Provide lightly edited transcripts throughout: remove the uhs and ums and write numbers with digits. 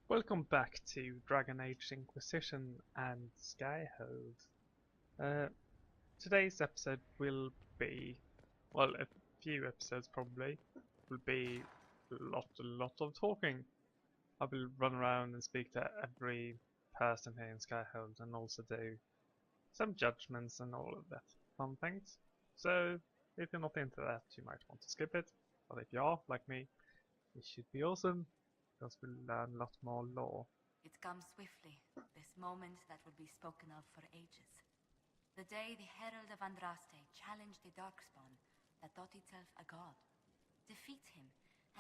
Welcome back to Dragon Age Inquisition and Skyhold. Today's episode will be, well, a few episodes probably, will be a lot of talking. I will run around and speak to every person here in Skyhold and also do some judgments and all of that fun things. So, if you're not into that, you might want to skip it, but if you are, like me, it should be awesome, because we'll learn a lot more lore. It comes swiftly, this moment that will be spoken of for ages. The day the Herald of Andraste challenged the Darkspawn that thought itself a god. Defeat him,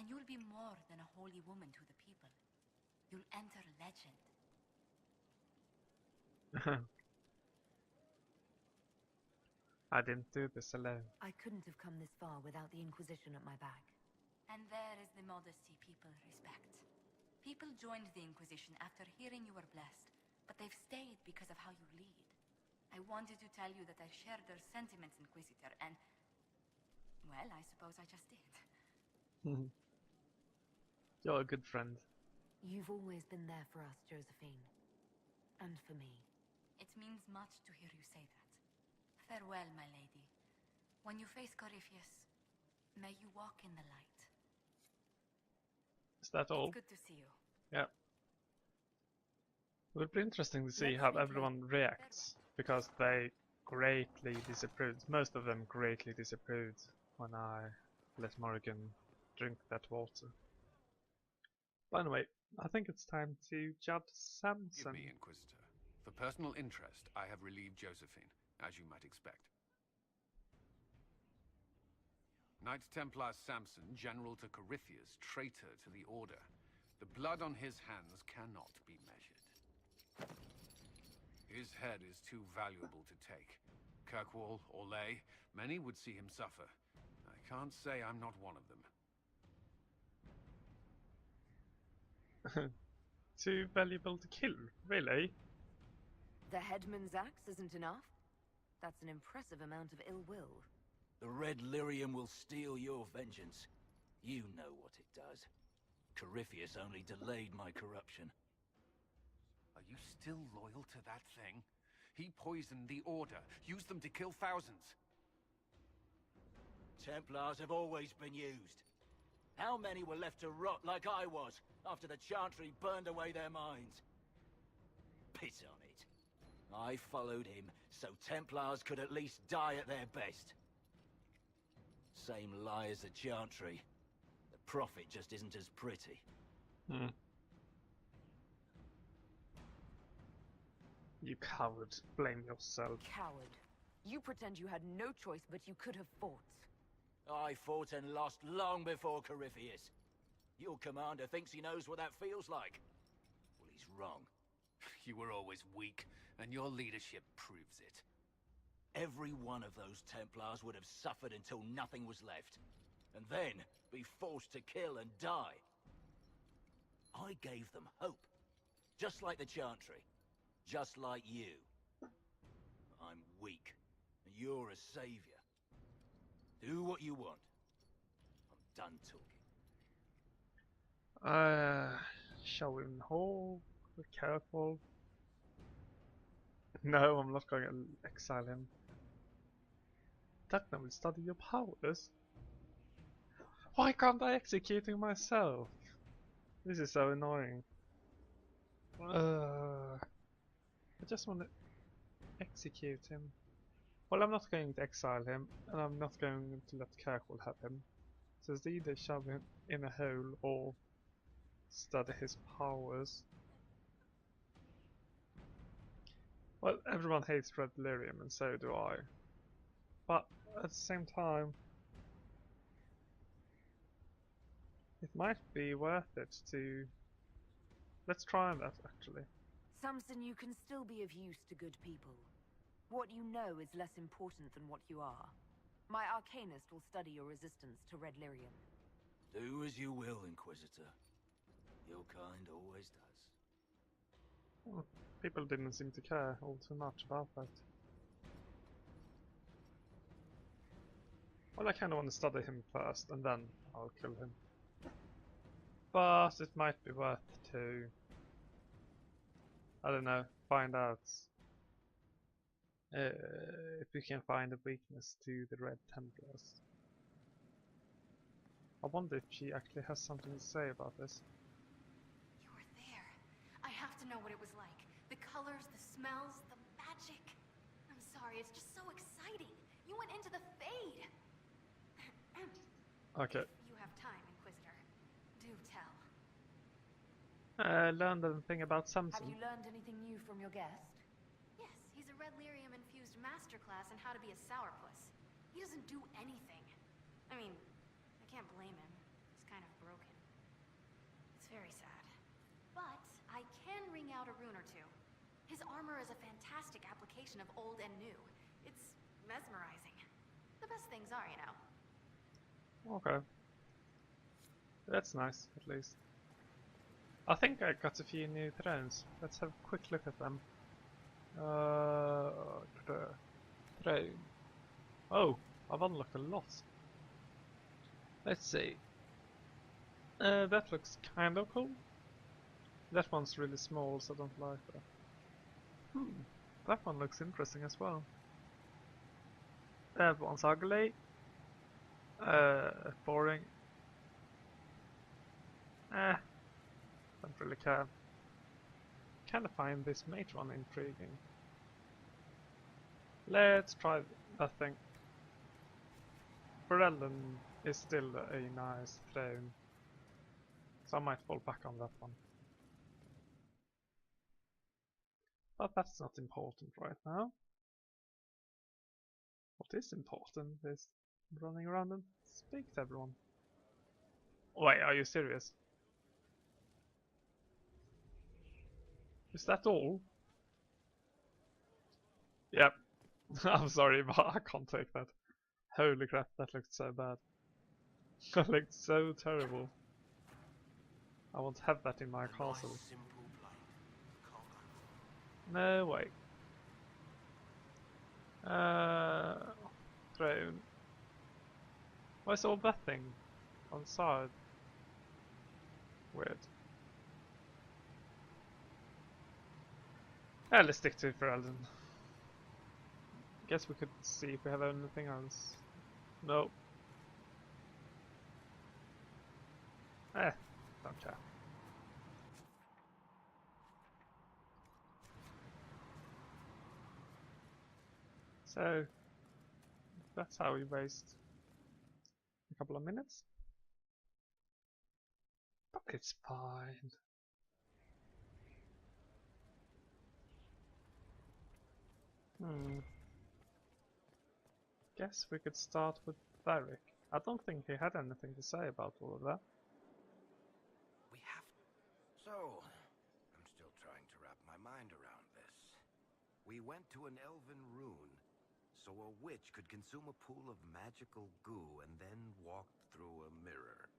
and you'll be more than a holy woman to the people. You'll enter legend. I didn't do this alone. I couldn't have come this far without the Inquisition at my back. And there is the modesty people respect. People joined the Inquisition after hearing you were blessed, but they've stayed because of how you lead. I wanted to tell you that I shared their sentiments, Inquisitor, and... well, I suppose I just did. You're a good friend. You've always been there for us, Josephine. And for me. It means much to hear you say that. Farewell, my lady. When you face Corypheus, may you walk in the light. Is that all? It's good to see you. Yeah. It would be interesting to see how everyone reacts, because they greatly disapproved. Most of them greatly disapproved when I let Morrigan drink that water. But anyway, I think it's time to judge Samson. Give me, Inquisitor. For personal interest, I have relieved Josephine, as you might expect. Knight Templar Samson, General to Corypheus, traitor to the Order. The blood on his hands cannot be measured. His head is too valuable to take. Kirkwall, Orlais, many would see him suffer. I can't say I'm not one of them. Too valuable to kill, really? The headman's axe isn't enough? That's an impressive amount of ill will. The Red Lyrium will steal your vengeance. You know what it does. Corypheus only delayed my corruption. Are you still loyal to that thing? He poisoned the Order, used them to kill thousands. Templars have always been used. How many were left to rot like I was, after the Chantry burned away their minds? Piss on it. I followed him, so Templars could at least die at their best. Same lie as the Chantry. The Prophet just isn't as pretty. You coward. Blame yourself. Coward. You pretend you had no choice, but you could have fought. I fought and lost long before Corypheus. Your commander thinks he knows what that feels like. Well, he's wrong. You were always weak, and your leadership proves it. Every one of those Templars would have suffered until nothing was left. And then be forced to kill and die. I gave them hope. Just like the Chantry. Just like you. I'm weak. And you're a savior. Do what you want. I'm done talking. Shall we in the hall? Be careful. No, I'm not going to exile him. Techno will study your powers. Why can't I execute him myself? This is so annoying. I just want to execute him. Well, I'm not going to exile him, and I'm not going to let Kirkwall have him. So it's either shove him in a hole or study his powers. Well, everyone hates Red Lyrium, and so do I. But at the same time, it might be worth it to... Let's try that, actually. Samson, you can still be of use to good people. What you know is less important than what you are. My Arcanist will study your resistance to Red Lyrium. Do as you will, Inquisitor. Your kind always does. Well, people didn't seem to care all too much about that. Well, I kind of want to study him first, and then I'll kill him. But it might be worth to I don't know, find out if we can find a weakness to the Red Templars. I wonder if she actually has something to say about this. You were there. I have to know what it was like. The colors, the smells, the magic. I'm sorry, it's just so exciting. You went into the Fade. Okay. If you have time, Inquisitor, do tell. Learned anything about Have Samson? you learned anything new from your guest? Yes, he's a red lyrium-infused masterclass in how to be a sourpuss. He doesn't do anything. I mean, I can't blame him. He's kind of broken. It's very sad. But I can ring out a rune or two. His armor is a fantastic application of old and new. It's mesmerizing. The best things are, you know. Okay. That's nice, at least. I think I got a few new thrones. Let's have a quick look at them. Throne. Oh, I've unlocked a lot. Let's see. That looks kinda cool. That one's really small, so I don't like that. That one looks interesting as well. That one's ugly. Boring. Don't really care. Kinda find this mage one intriguing. Let's try that thing. Ferelden is still a nice throne, so I might fall back on that one. But that's not important right now. What is important is running around and speak to everyone. Wait, are you serious? Is that all? Yep. I'm sorry, but I can't take that. Holy crap, that looked so bad. That looked so terrible. I won't have that in my castle. No way. Throne. Where's all that thing on the side? Weird. Let's stick to Ferelden. Guess we could see if we have anything else. No. Don't care. So, that's how we waste a couple of minutes. But it's fine. Guess we could start with Varric. I don't think he had anything to say about all of that. We have... So, I'm still trying to wrap my mind around this. We went to an elven rune, so a witch could consume a pool of magical goo and then walked through a mirror,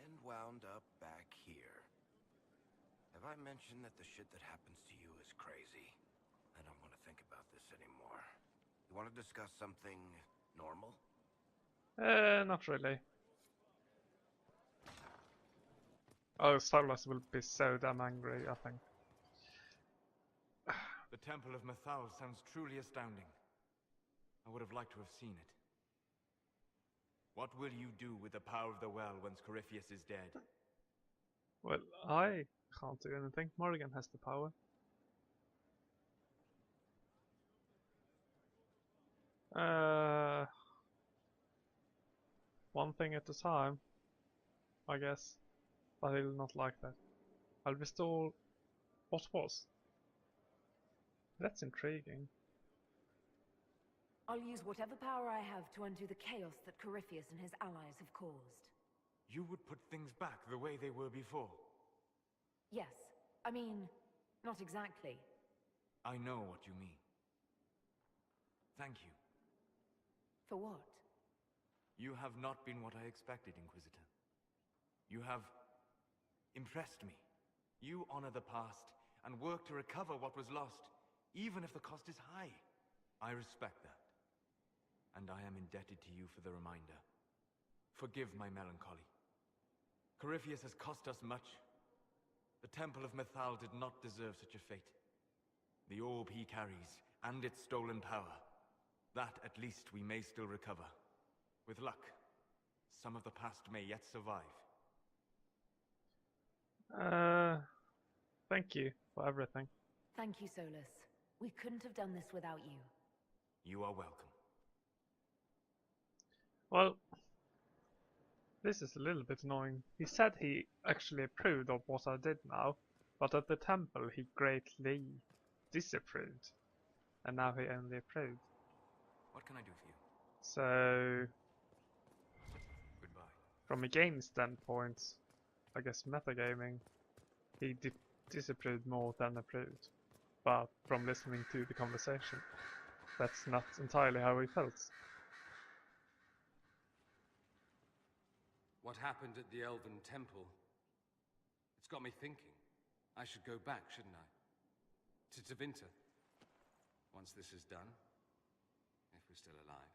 and wound up back here. Have I mentioned that the shit that happens to you is crazy? I don't want to think about this anymore. You want to discuss something normal? Not really. Oh, Silas will be so damn angry, I think. The Temple of Mythal sounds truly astounding. I would have liked to have seen it. What will you do with the power of the well once Corypheus is dead? Well, I can't do anything. Morrigan has the power. One thing at a time, I guess. But he'll not like that. I'll restore what was. That's intriguing. I'll use whatever power I have to undo the chaos that Corypheus and his allies have caused. You would put things back the way they were before? Yes. I mean, not exactly. I know what you mean. Thank you. For what? You have not been what I expected, Inquisitor. You have impressed me. You honor the past and work to recover what was lost, even if the cost is high. I respect that. And I am indebted to you for the reminder. Forgive my melancholy. Corypheus has cost us much. The Temple of Mythal did not deserve such a fate. The orb he carries, and its stolen power. That, at least, we may still recover. With luck, some of the past may yet survive. Thank you for everything. Thank you, Solus. We couldn't have done this without you. You are welcome. Well, this is a little bit annoying. He said he actually approved of what I did now, but at the temple he greatly disapproved. And now he only approved. What can I do for you? So, Goodbye. from a game standpoint, I guess metagaming, he disapproved more than approved. But from listening to the conversation, that's not entirely how he felt. What happened at the Elven Temple? It's got me thinking. I should go back, shouldn't I? To Tevinter. Once this is done. If we're still alive.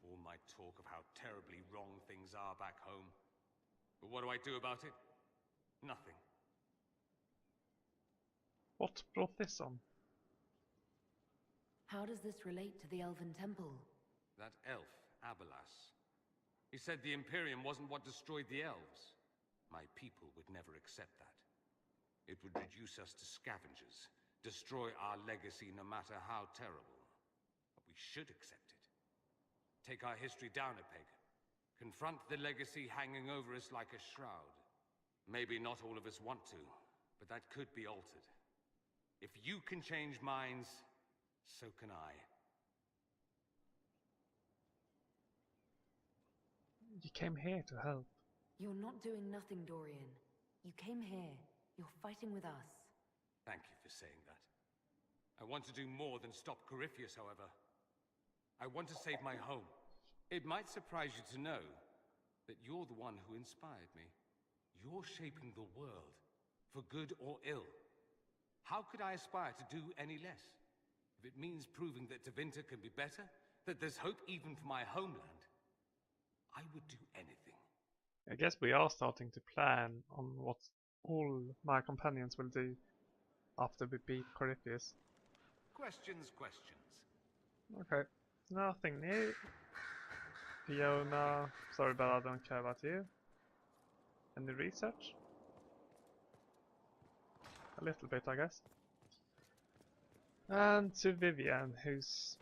All my talk of how terribly wrong things are back home. But what do I do about it? Nothing. What brought this on? How does this relate to the Elven Temple? That elf, Abelas. He said the Imperium wasn't what destroyed the elves. My people would never accept that. It would reduce us to scavengers, destroy our legacy no matter how terrible. But we should accept it. Take our history down a peg. Confront the legacy hanging over us like a shroud. Maybe not all of us want to, but that could be altered. If you can change minds, so can I. You came here to help. You're not doing nothing, Dorian. You came here. You're fighting with us. Thank you for saying that. I want to do more than stop Corypheus, however. I want to save my home. It might surprise you to know that you're the one who inspired me. You're shaping the world, for good or ill. How could I aspire to do any less? If it means proving that Tevinter can be better, that there's hope even for my homeland, I would do anything. I guess we are starting to plan on what all my companions will do after we beat Corypheus. Questions. Okay, nothing new. Fiona, sorry but I don't care about you. Any research? A little bit, I guess. And to Vivian, who's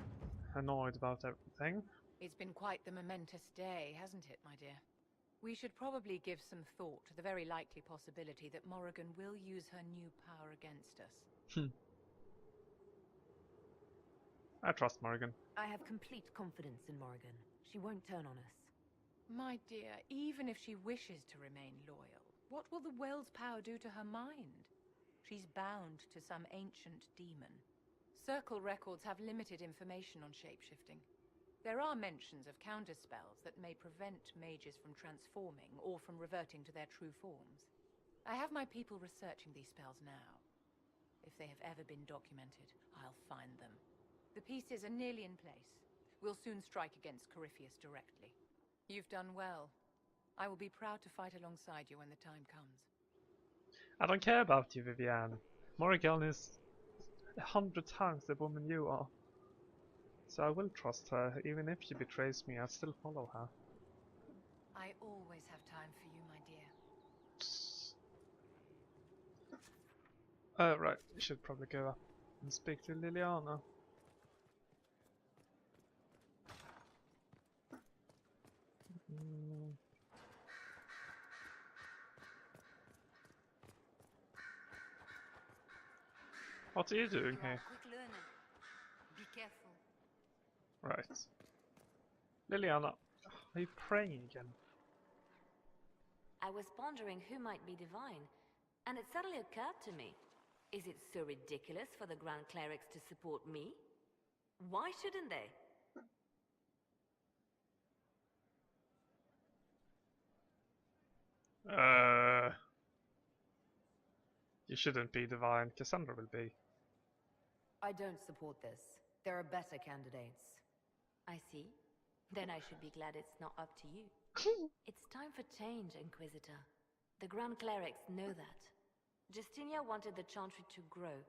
annoyed about everything. It's been quite the momentous day, hasn't it, my dear? We should probably give some thought to the very likely possibility that Morrigan will use her new power against us. I trust Morrigan. I have complete confidence in Morrigan. She won't turn on us. My dear, even if she wishes to remain loyal, what will the Well's power do to her mind? She's bound to some ancient demon. Circle records have limited information on shapeshifting. There are mentions of counterspells that may prevent mages from transforming or from reverting to their true forms. I have my people researching these spells now. If they have ever been documented, I'll find them. The pieces are nearly in place. We'll soon strike against Corypheus directly. You've done well. I will be proud to fight alongside you when the time comes. I don't care about you, Vivian. Morrigan is 100 times the woman you are. So I will trust her, even if she betrays me, I'll still follow her. I always have time for you, my dear. Right, we should probably go up and speak to Liliana. What are you doing You are here? a quick learner. Be careful. Right. Liliana, are you praying again? I was pondering who might be divine, and it suddenly occurred to me. Is it so ridiculous for the Grand Clerics to support me? Why shouldn't they? You shouldn't be divine, Cassandra will be. I don't support this. There are better candidates. I see. Then I should be glad it's not up to you. It's time for change, Inquisitor. The Grand Clerics know that. Justinia wanted the Chantry to grow,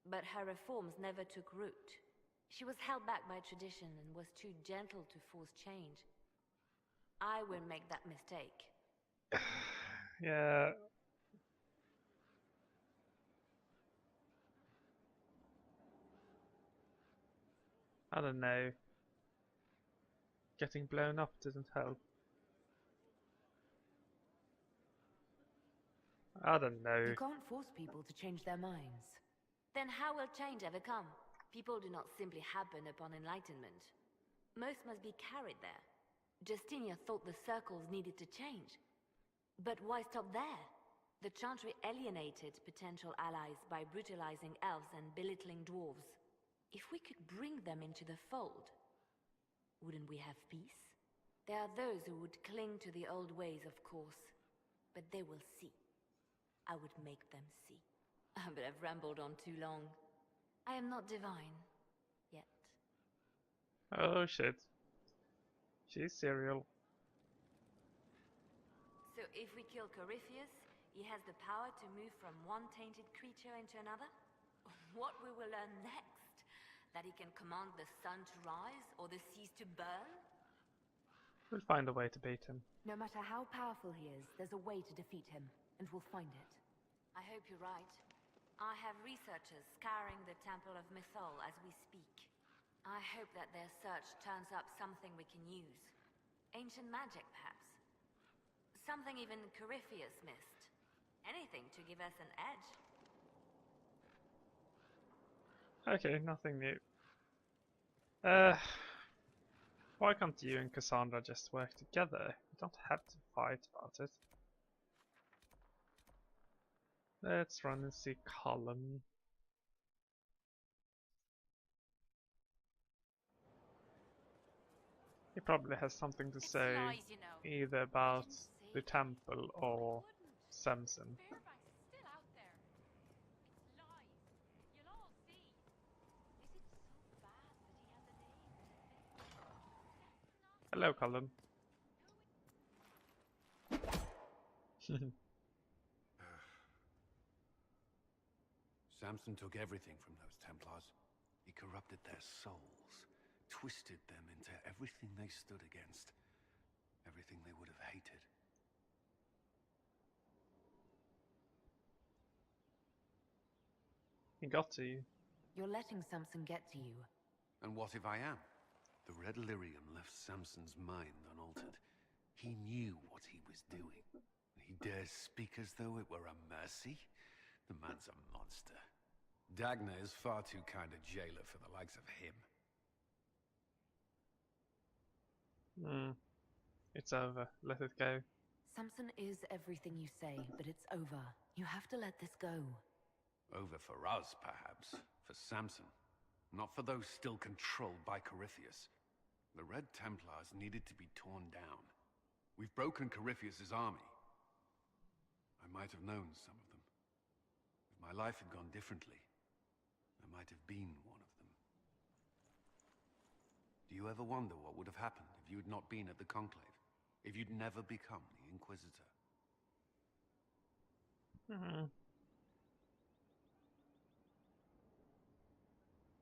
but her reforms never took root. She was held back by tradition and was too gentle to force change. I won't make that mistake. Yeah. I don't know. Getting blown up didn't help. I don't know. You can't force people to change their minds. Then how will change ever come? People do not simply happen upon enlightenment. Most must be carried there. Justinia thought the circles needed to change. But why stop there? The Chantry alienated potential allies by brutalizing elves and belittling dwarves. If we could bring them into the fold, wouldn't we have peace? There are those who would cling to the old ways, of course. But they will see. I would make them see. But I've rambled on too long. I am not divine. Yet. Oh shit. She's serial. So if we kill Corypheus, he has the power to move from one tainted creature into another? What we will learn next? That he can command the sun to rise or the seas to burn? We'll find a way to beat him. No matter how powerful he is, there's a way to defeat him, and we'll find it. I hope you're right. I have researchers scouring the Temple of Mythol as we speak. I hope that their search turns up something we can use. Ancient magic, perhaps. Something even Corypheus missed. Anything to give us an edge. Okay, nothing new. Why can't you and Cassandra just work together? You don't have to fight about it. Let's run and see Colin. He probably has something to say lies, you know. either about the temple or Samson. Fairbanks is still out there. It's lies. You'll all see. Is it so bad that he has a name? Hello, Colin. Samson took everything from those Templars. He corrupted their souls, twisted them into everything they stood against, everything they would have hated. He got to you. You're letting Samson get to you. And what if I am? The Red Lyrium left Samson's mind unaltered. He knew what he was doing. He dares speak as though it were a mercy? The man's a monster. Dagna is far too kind a jailer for the likes of him. It's over. Let it go. Samson is everything you say, but it's over. You have to let this go. Over for us, perhaps. For Samson. Not for those still controlled by Corypheus. The Red Templars needed to be torn down. We've broken Corypheus's army. I might have known some of them. If my life had gone differently, I might have been one of them. Do you ever wonder what would have happened if you had not been at the Conclave? If you'd never become the Inquisitor?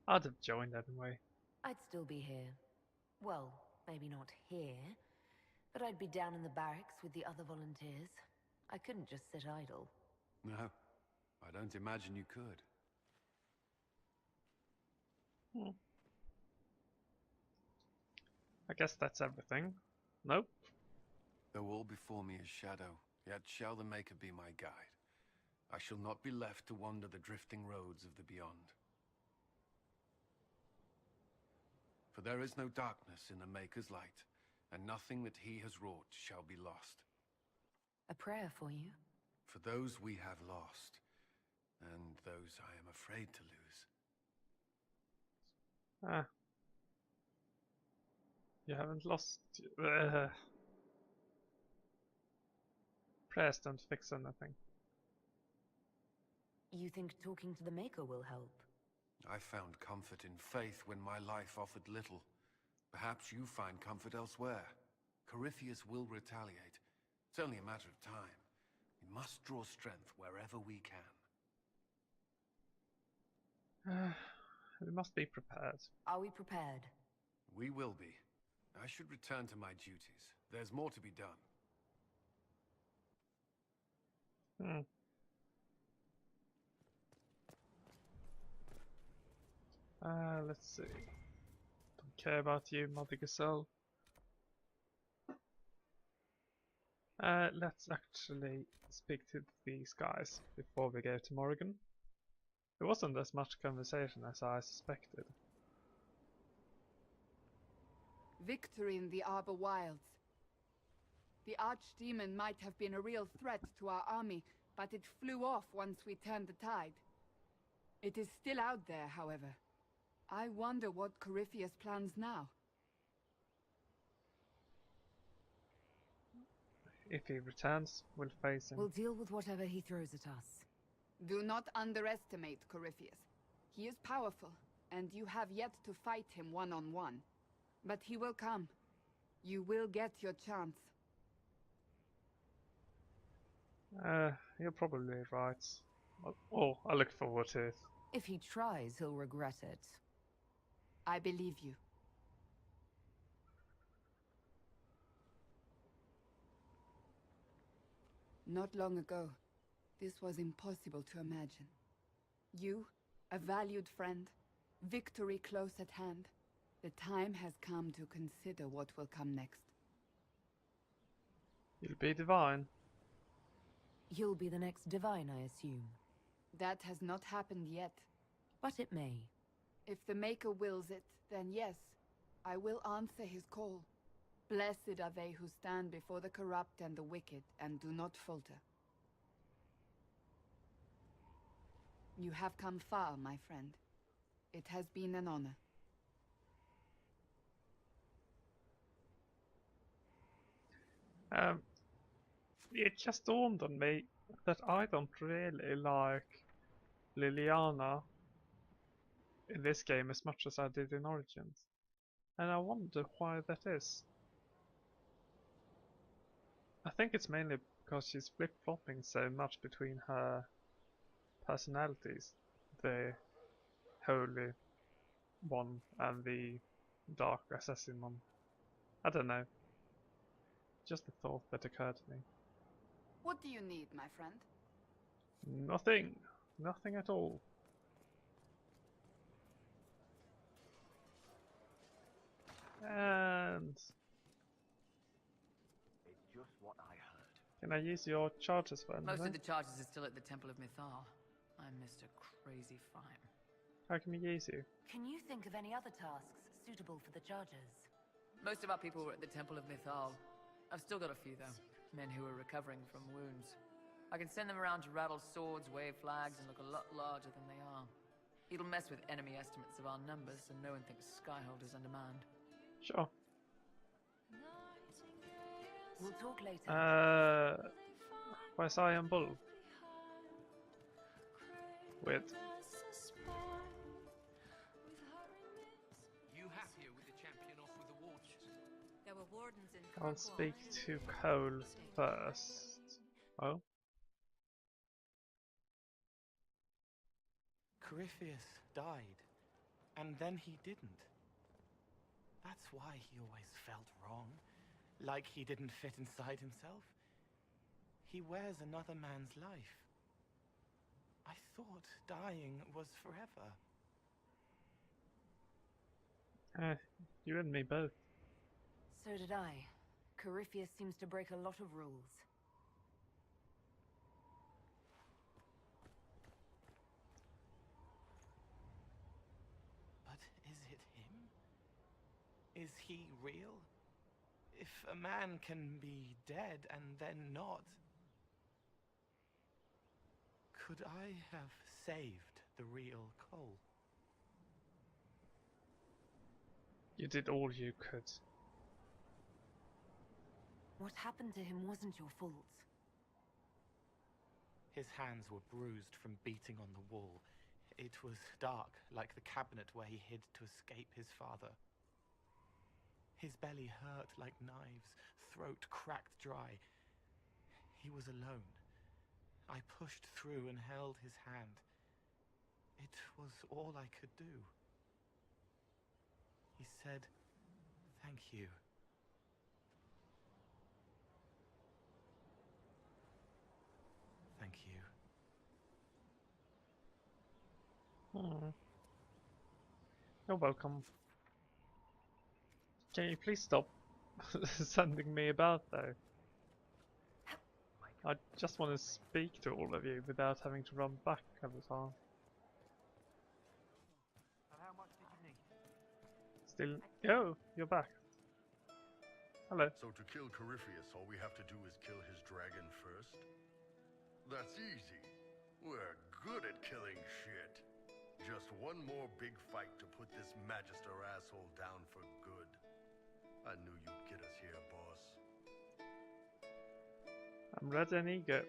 I'd have joined anyway. I'd still be here. Well, maybe not here, but I'd be down in the barracks with the other volunteers. I couldn't just sit idle. No, I don't imagine you could. I guess that's everything. Nope. Though all before me is shadow, yet shall the Maker be my guide. I shall not be left to wander the drifting roads of the beyond. For there is no darkness in the Maker's light, and nothing that he has wrought shall be lost. A prayer for you? For those we have lost, and those I am afraid to lose. You haven't lost... Prayers don't fix anything. You think talking to the Maker will help? I found comfort in faith when my life offered little. Perhaps you find comfort elsewhere. Corypheus will retaliate. It's only a matter of time. We must draw strength wherever we can. We must be prepared. Are we prepared? We will be. I should return to my duties. There's more to be done. Let's see. Don't care about you, Mother Gazelle. Let's actually speak to these guys before we go to Morrigan. It wasn't as much conversation as I suspected. Victory in the Arbor Wilds. The Archdemon might have been a real threat to our army, but it flew off once we turned the tide. It is still out there, however. I wonder what Corypheus plans now. If he returns, we'll face him. We'll deal with whatever he throws at us. Do not underestimate Corypheus. He is powerful, and you have yet to fight him one-on-one. But he will come. You will get your chance. You're probably right. Oh, I look forward to it. If he tries, he'll regret it. I believe you. Not long ago, this was impossible to imagine. You, a valued friend, victory close at hand. The time has come to consider what will come next. You'll be divine. You'll be the next divine, I assume. That has not happened yet. But it may. If the Maker wills it, then yes, I will answer his call. Blessed are they who stand before the corrupt and the wicked, and do not falter. You have come far, my friend. It has been an honor. It just dawned on me that I don't really like Liliana in this game as much as I did in Origins. And I wonder why that is. I think it's mainly because she's flip-flopping so much between her personalities. The Holy one and the Dark Assassin one. I don't know. Just a thought that occurred to me. What do you need, my friend? Nothing. Nothing at all. And It's just what I heard. can I use your charges for anything? Most of the charges are still at the Temple of Mythal. I'm Mr. Crazy Fine. How can we use you? Can you think of any other tasks suitable for the Chargers? Most of our people were at the Temple of Mythal. I've still got a few, though. Men who are recovering from wounds. I can send them around to rattle swords, wave flags, and look a lot larger than they are. It'll mess with enemy estimates of our numbers, so no one thinks Skyhold is undermanned. Sure. We'll talk later. Where's Iron Bull? Weird. You happier with the champion off with the waters? There were wardens in I'll speak to Cole first. Oh? Corypheus died, and then he didn't. That's why he always felt wrong, like he didn't fit inside himself. He wears another man's life. I thought dying was forever. You and me both. So did I. Corypheus seems to break a lot of rules. But is it him? Is he real? If a man can be dead and then not, could I have saved the real Cole? You did all you could. What happened to him wasn't your fault. His hands were bruised from beating on the wall. It was dark, like the cabinet where he hid to escape his father. His belly hurt like knives, throat cracked dry. He was alone, I pushed through and held his hand. It was all I could do. He said, "Thank you." Thank you. Hmm. You're welcome. Can you please stop sending me about though? I just want to speak to all of you without having to run back every time. And how much did you need? Still, oh, you're back. Hello. So to kill Corypheus, all we have to do is kill his dragon first? That's easy. We're good at killing shit. Just one more big fight to put this Magister asshole down for good. I knew you'd get us here, boss. I'm ready and eager.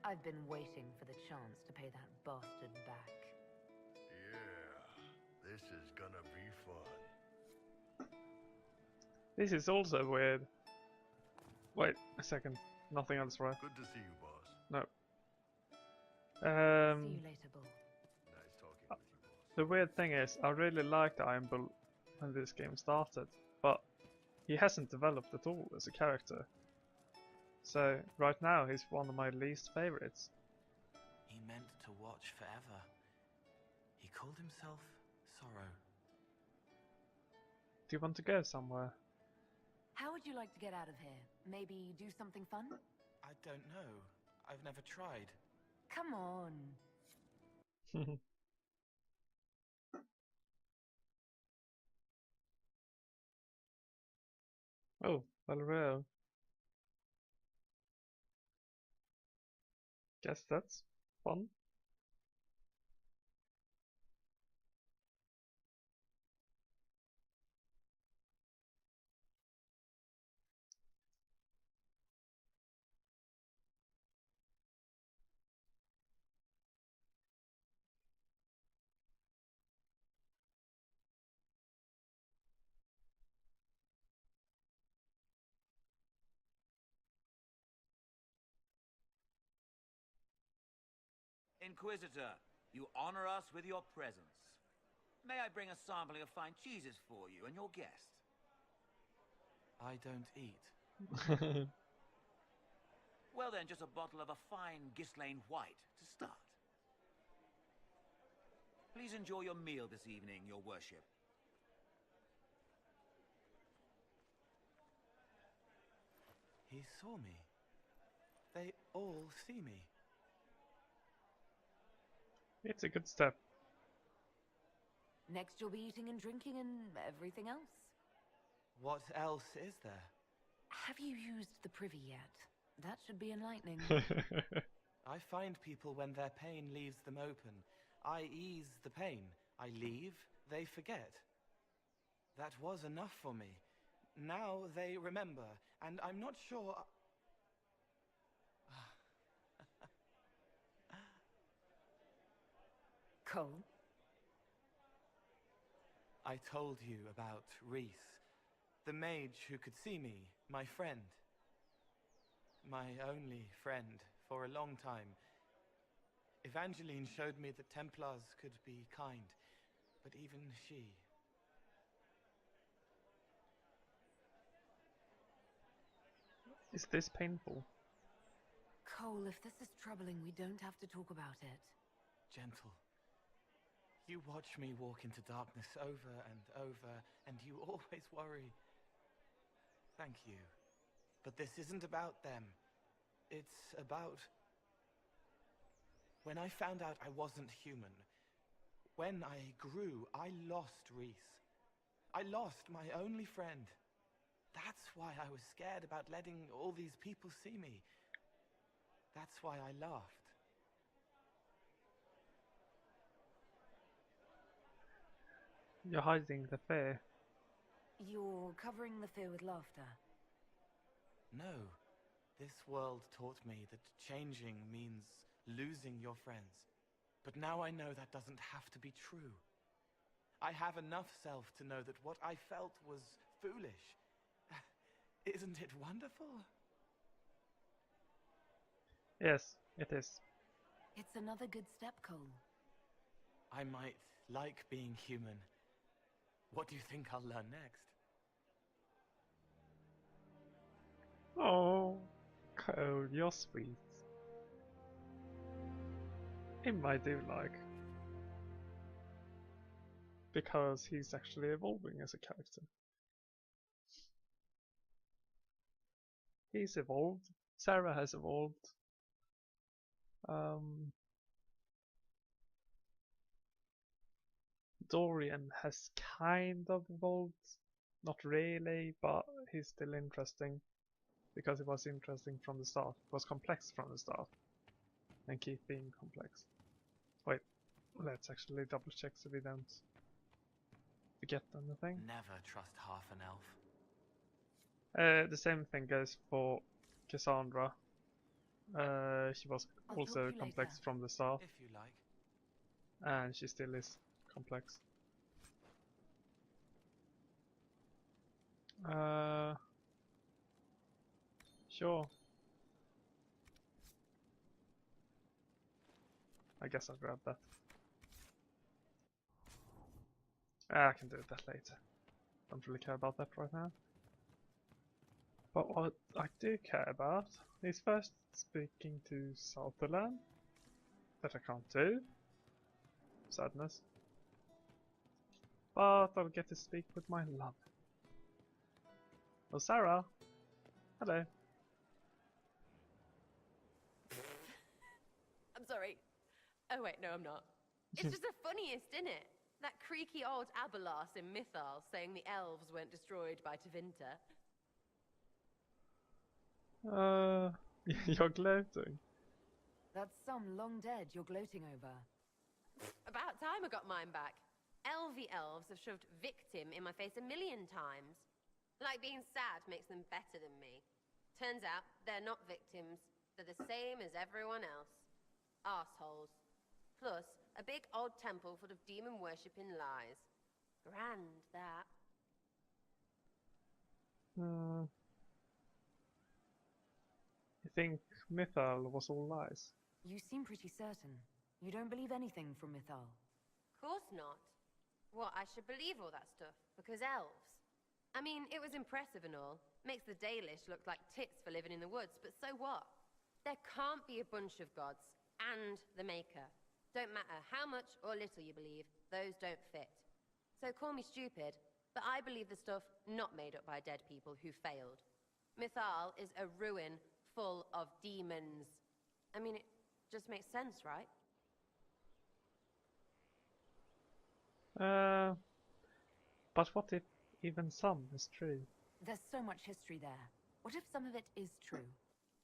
I've been waiting for the chance to pay that bastard back. Yeah, this is gonna be fun. This is also weird. Wait a second. Nothing else, right? Good to see you, boss. No. See you later, Bull. Nice talking with you, boss. The weird thing is, I really liked Iron Bull when this game started, but he hasn't developed at all as a character. So right now he's one of my least favorites. He meant to watch forever. He called himself Sorrow. Do you want to go somewhere? How would you like to get out of here? Maybe do something fun? I don't know. I've never tried. Come on. Oh, Valero. Guess that's fun. Inquisitor, you honor us with your presence. May I bring a sampling of fine cheeses for you and your guest? I don't eat. Well then, just a bottle of a fine Ghislaine White to start. Please enjoy your meal this evening, your worship. He saw me. They all see me. It's a good step. Next you'll be eating and drinking and everything else. What else is there? Have you used the privy yet? That should be enlightening. I find people when their pain leaves them open. I ease the pain. I leave, they forget. That was enough for me. Now they remember, and I'm not sure... Cole? I told you about Reese, the mage who could see me, my friend. My only friend for a long time. Evangeline showed me that Templars could be kind, but even she... Is this painful? Cole, if this is troubling, we don't have to talk about it. Gentle. You watch me walk into darkness over and over, and you always worry. Thank you. But this isn't about them. It's about... When I found out I wasn't human, when I grew, I lost Reese. I lost my only friend. That's why I was scared about letting all these people see me. That's why I laughed. You're hiding the fear. You're covering the fear with laughter. No. This world taught me that changing means losing your friends. But now I know that doesn't have to be true. I have enough self to know that what I felt was foolish. Isn't it wonderful? Yes, It is. It's another good step, Cole. I might like being human. What do you think I'll learn next? Oh, Cole, you're sweet. Him I do like. Because he's actually evolving as a character. He's evolved. Sarah has evolved. Dorian has kind of evolved. Not really, but he's still interesting. Because it was interesting from the start. It was complex from the start. And keep being complex. Wait, let's actually double check so we don't forget anything. Never trust half an elf. The same thing goes for Cassandra. She was also complex from the start. If you like. And she still is complex. Sure. I guess I'll grab that. I can do that later. Don't really care about that right now. But what I do care about is first speaking to Sutherland. That I can't do. Sadness. But I'll get to speak with my love. Oh, Sarah. Hello. I'm sorry. Oh wait, no I'm not. It's just the funniest, isn't it? That creaky old Abelas in Mythal saying the elves weren't destroyed by Tevinter. You're gloating. That's some long dead you're gloating over. About time I got mine back. Elvy elves have shoved victim in my face 1,000,000 times. Like being sad makes them better than me. Turns out they're not victims. They're the same as everyone else. Arseholes. Plus, a big old temple full of demon-worshipping lies. Grand, that. You think Mythal was all lies? You seem pretty certain. You don't believe anything from Mythal. Course not. What, I should believe all that stuff? Because elves? I mean, it was impressive and all. Makes the Dalish look like tits for living in the woods, but so what? There can't be a bunch of gods, and the Maker. Don't matter how much or little you believe, those don't fit. So call me stupid, but I believe the stuff not made up by dead people who failed. Mythal is a ruin full of demons. I mean, it just makes sense, right? But what if even some is true? There's so much history there. What if some of it is true?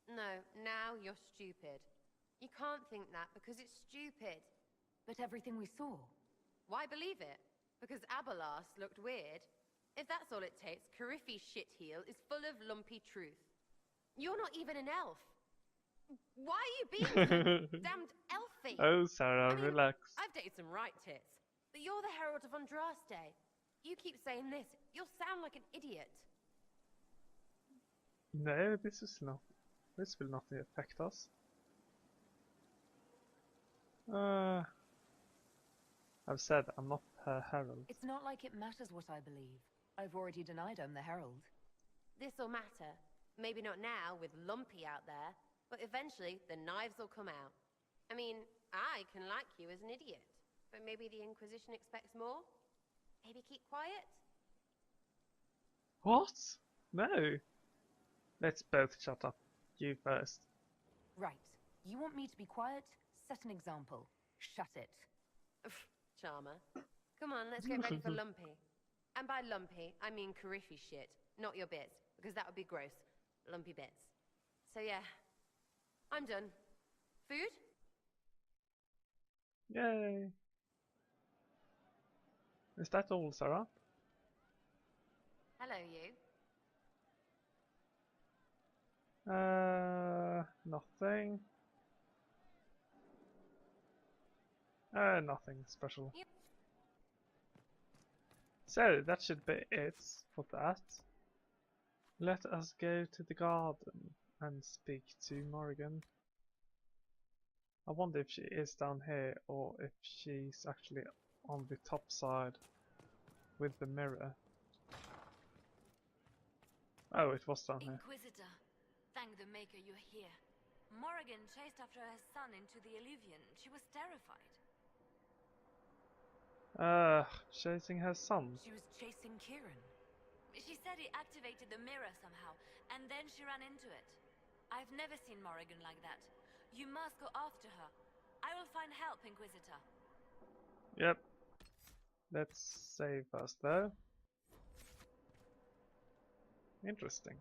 No, now you're stupid. You can't think that because it's stupid. But everything we saw. Why believe it? Because Abelas looked weird? If that's all it takes, Cariffi's shitheel is full of lumpy truth. You're not even an elf. Why are you being so damned elfy? Oh, Sarah, relax. I've dated some right tits. But you're the Herald of Andraste. You keep saying this, you'll sound like an idiot. No, this will not affect us. I've said I'm not her herald. It's not like it matters what I believe. I've already denied I'm the herald. This'll matter. Maybe not now, with Lumpy out there, but eventually the knives will come out. I mean, I can like you as an idiot, but maybe the Inquisition expects more? Maybe keep quiet? What? No. Let's both shut up. You first. Right. You want me to be quiet? Set an example. Shut it. Charmer. Come on, let's get ready for Lumpy. And by Lumpy, I mean Cariffi shit, not your bits, because that would be gross. Lumpy bits. So yeah, I'm done. Food? Yay. Is that all, Sarah? Hello, you. Nothing. Nothing special. Yep. So, that should be it for that. Let us go to the garden and speak to Morrigan. I wonder if she is down here or if she's actually on the top side with the mirror. Oh, it was down here. Inquisitor, thank the Maker you're here. Morrigan chased after her son into the Illuvian. She was terrified. Chasing her son. She was chasing Kieran. She said he activated the mirror somehow, and then she ran into it. I've never seen Morrigan like that. You must go after her. I will find help, Inquisitor. Yep. Let's save us though. Interesting.